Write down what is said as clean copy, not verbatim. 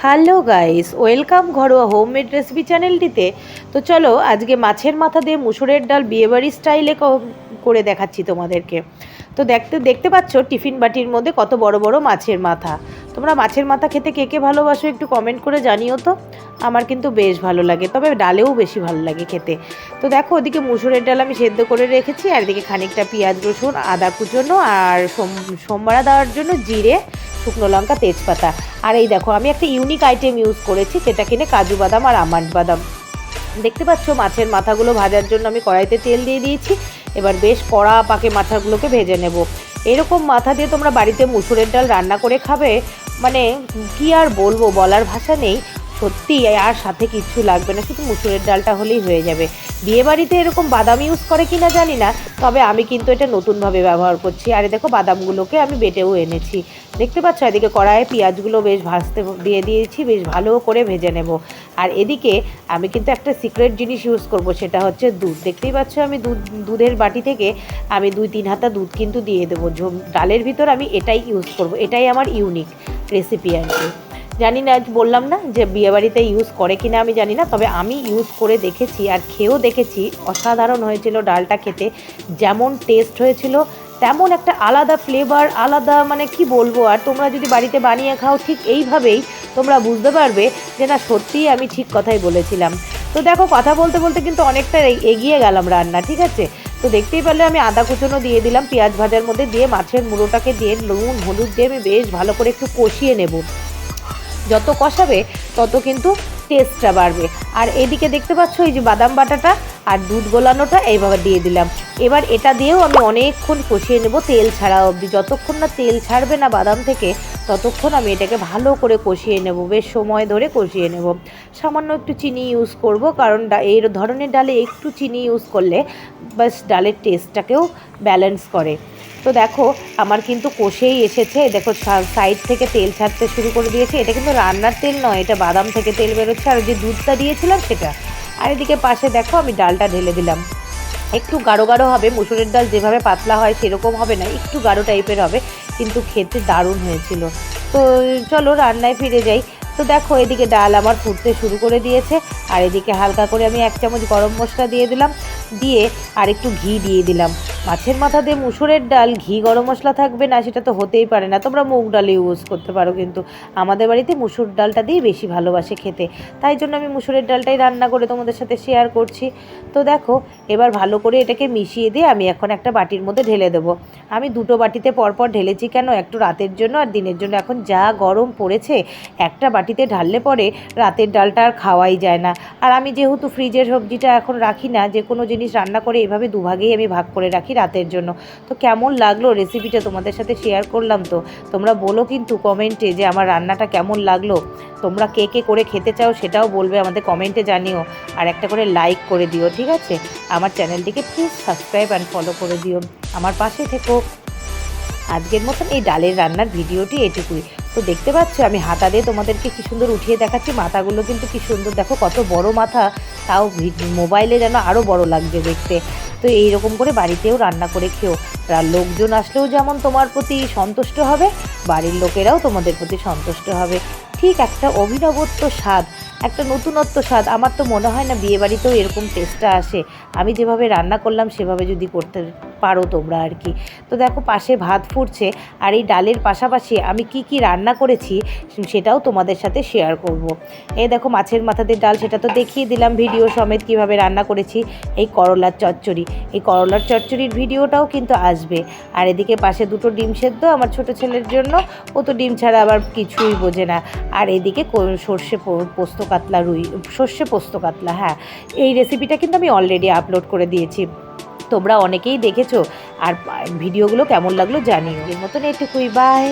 Hello guys, welcome ঘরোয়া homemade recipe চ্যানেলটিতে। তো চলো আজকে মাছের মাথা দিয়ে মুসুরের ডাল বিয়েবাড়ি স্টাইলে করে দেখাচ্ছি তোমাদেরকে। তো দেখতে দেখতে পাচ্ছ টিফিন বাটির মধ্যে কত বড় বড় মাছের মাথা। তোমরা মাছের মাথা খেতে কে কে ভালোবাসো একটু কমেন্ট করে জানিও তো। আমার কিন্তু বেশ ভালো লাগে, তবে ডালেও বেশি ভালো লাগে খেতে। তো দেখো ওদিকে মুসুরের ডাল আমি সেদ্ধ করে রেখেছি, আর এদিকে খানিকটা পেঁয়াজ রসুন আদা কুচোনো আর সোমবারা দেওয়ার জন্য জিরে, শুকনো লঙ্কা, তেজপাতা। আর এই দেখো আমি একটা ইউনিক আইটেম ইউজ করেছি, যেটা কিনে কাজু বাদাম আর আমন্ড বাদাম। দেখতে পাচ্ছ মাছের মাথাগুলো ভাজার জন্য আমি কড়াইতে তেল দিয়ে দিয়েছি। এবার বেশ কড়া পাকে মাথাগুলোকে ভেজে নেব। এরকম মাথা দিয়ে তোমরা বাড়িতে মুসুরের ডাল রান্না করে খাবে, মানে কি আর বলবো, বলার ভাষা নেই। সত্যি আর সাথে কিচ্ছু লাগবে না, শুধু মুসুরের ডালটা হলেই হয়ে যাবে। বিয়েবাড়িতে এরকম বাদাম ইউজ করে কি না জানি না, তবে আমি কিন্তু এটা নতুনভাবে ব্যবহার করছি। আর দেখো বাদামগুলোকে আমি বেটেও এনেছি। দেখতে পাচ্ছ এদিকে কড়াইয়ে পেঁয়াজগুলো বেশ ভাজতে দিয়ে দিয়েছি, বেশ ভালো করে ভেজে নেব। আর এদিকে আমি কিন্তু একটা সিক্রেট জিনিস ইউজ করব, সেটা হচ্ছে দুধ। দেখতেই পাচ্ছ আমি দুধের বাটি থেকে আমি 2-3 হাতা দুধ কিন্তু দিয়ে দেবো ডালের ভিতর। আমি এটাই ইউজ করব, এটাই আমার ইউনিক রেসিপি আর কি। জানি না, বললাম না যে বিয়েবাড়িতে ইউজ করে কিনা আমি জানি না, তবে আমি ইউজ করে দেখেছি আর খেয়েও দেখেছি। অসাধারণ হয়েছিল ডালটা খেতে। যেমন টেস্ট হয়েছিল তেমন একটা আলাদা ফ্লেভার, আলাদা মানে কি বলবো। আর তোমরা যদি বাড়িতে বানিয়ে খাও ঠিক এইভাবেই তোমরা বুঝতে পারবে যে না সত্যিই আমি ঠিক কথাই বলেছিলাম। তো দেখো কথা বলতে বলতে কিন্তু অনেকটা এগিয়ে গেলাম রান্না, ঠিক আছে। তো দেখতেই পেলে আমি আদা কুচনো দিয়ে দিলাম পেঁয়াজ ভাজার মধ্যে, দিয়ে মাছের মুড়োটাকে দিয়ে নুন হলুদ দিয়ে আমি বেশ ভালো করে একটু কষিয়ে নেব। যত কষাবে তত কিন্তু টেস্টটা বাড়বে। আর এদিকে দেখতে পাচ্ছ এই যে বাদাম বাটাটা আর দুধ গোলানোটা এইভাবে দিয়ে দিলাম। এবার এটা দিয়েও আমি অনেকক্ষণ কষিয়ে নেব, তেল ছাড়া অবধি। যতক্ষণ না তেল ছাড়বে না বাদাম থেকে ততক্ষণ আমি এটাকে ভালো করে কষিয়ে নেব, বেশ সময় ধরে কষিয়ে নেব। সামান্য একটু চিনি ইউজ করব, কারণ এই ধরনের ডালে একটু চিনি ইউজ করলে বাস ডালের টেস্টটাকেও ব্যালেন্স করে। তো দেখো আমার কিন্তু কষেই এসেছে। দেখো সাইড থেকে তেল ছাড়তে শুরু করে দিয়েছে। এটা কিন্তু রান্নার তেল নয়, এটা বাদাম থেকে তেল বেরোচ্ছে, আর যে দুধটা দিয়েছিলাম সেটা। আর এদিকে পাশে দেখো আমি ডালটা ঢেলে দিলাম। একটু গাঢ় গাঢ় হবে, মুসুরের ডাল যেভাবে পাতলা হয় সেরকম হবে না, একটু গাঢ় টাইপের হবে, কিন্তু খেতে দারুণ হয়েছিল। তো চলো রান্নায় ফিরে যাই। তো দেখো এদিকে ডাল আমার ফুটতে শুরু করে দিয়েছে, আর এদিকে হালকা করে আমি 1 চামচ গরম মশলা দিয়ে দিলাম, দিয়ে আর একটু ঘি দিয়ে দিলাম। মাছের মাথা দিয়ে মুসুরের ডাল ঘি গরম মশলা থাকবে না সেটা তো হতেই পারে না। তোমরা মুগ ডাল ইউজ করতে পারো, কিন্তু আমাদের বাড়িতে মুসুর ডালটা দিয়ে বেশি ভালোবাসে খেতে, তাই জন্য আমি মুসুরের ডালটাই রান্না করে তোমাদের সাথে শেয়ার করছি। তো দেখো এবার ভালো করে এটাকে মিশিয়ে দিয়ে আমি এখন একটা বাটির মধ্যে ঢেলে দেবো। আমি 2টো বাটিতে পরপর ঢেলেছি কেন, একটু রাতের জন্য আর দিনের জন্য। এখন যা গরম পড়েছে একটা বাটিতে ঢাললে পরে রাতের ডালটা আর খাওয়াই যায় না। আর আমি যেহেতু ফ্রিজের সবজিটা এখন রাখি না, যে কোনো জিনিস রান্না করে এভাবে দুভাগেই আমি ভাগ করে রাখি রাতের জন্য। তো কেমন লাগলো রেসিপিটা তোমাদের সাথে শেয়ার করলাম। তো তোমরা বলো কিন্তু কমেন্টে যে আমার রান্নাটা কেমন লাগলো। তোমরা কে কে করে খেতে চাও সেটাও বলবে, আমাদের কমেন্টে জানিও। আর একটা করে লাইক করে দিও, ঠিক আছে। আমার চ্যানেলটিকে প্লিজ সাবস্ক্রাইব অ্যান্ড ফলো করে দিও, আমার পাশে থেকো। আজকের মতন এই ডালের রান্নার ভিডিওটি এটুকুই। তো দেখতে পাচ্ছ আমি হাতা দিয়ে তোমাদেরকে কি সুন্দর উঠিয়ে দেখাচ্ছি। মাথাগুলো কিন্তু কি সুন্দর, দেখো কত বড় মাথা, তাও মোবাইলে যেন আরও বড় লাগছে দেখতে। তো এইরকম করে বাড়িতেও রান্না করে খেও। লোকজন আসলেও যেমন তোমার প্রতি সন্তুষ্ট হবে, বাড়ির লোকেরাও তোমাদের প্রতি সন্তুষ্ট হবে। ঠিক একটা অভিনবত্ব স্বাদ, একটা নতুনত্ব স্বাদ। আমার তো মনে হয় না বিয়েবাড়িতেও এরকম টেস্টটা আসে। আমি যেভাবে রান্না করলাম সেভাবে যদি করতে পারো তোমরা আর কি। তো দেখো পাশে ভাত ফুটছে, আর এই ডালের পাশাপাশি আমি কি কি রান্না করেছি সেটাও তোমাদের সাথে শেয়ার করব। এই দেখো মাছের মাথা দিয়ে ডাল, সেটা তো দেখিয়ে দিলাম ভিডিও সমেত কীভাবে রান্না করেছি। এই করলার চচ্চড়ি, এই করলার চচ্চড়ির ভিডিওটাও কিন্তু আসবে। আর এদিকে পাশে 2টো ডিম সেদ্ধ আমার ছোট ছেলের জন্য, ও তো ডিম ছাড়া আবার কিছুই বোঝে না। আর এদিকে সর্ষে পোস্ত কাতলা, সর্ষে পোস্ত কাতলা। হ্যাঁ, এই রেসিপিটা কিন্তু আমি অলরেডি আপলোড করে দিয়েছি, তোমরা অনেকেই দেখেছো। আর ভিডিওগুলো কেমন লাগলো জানিও। এর মতন এটুকুই, বাই।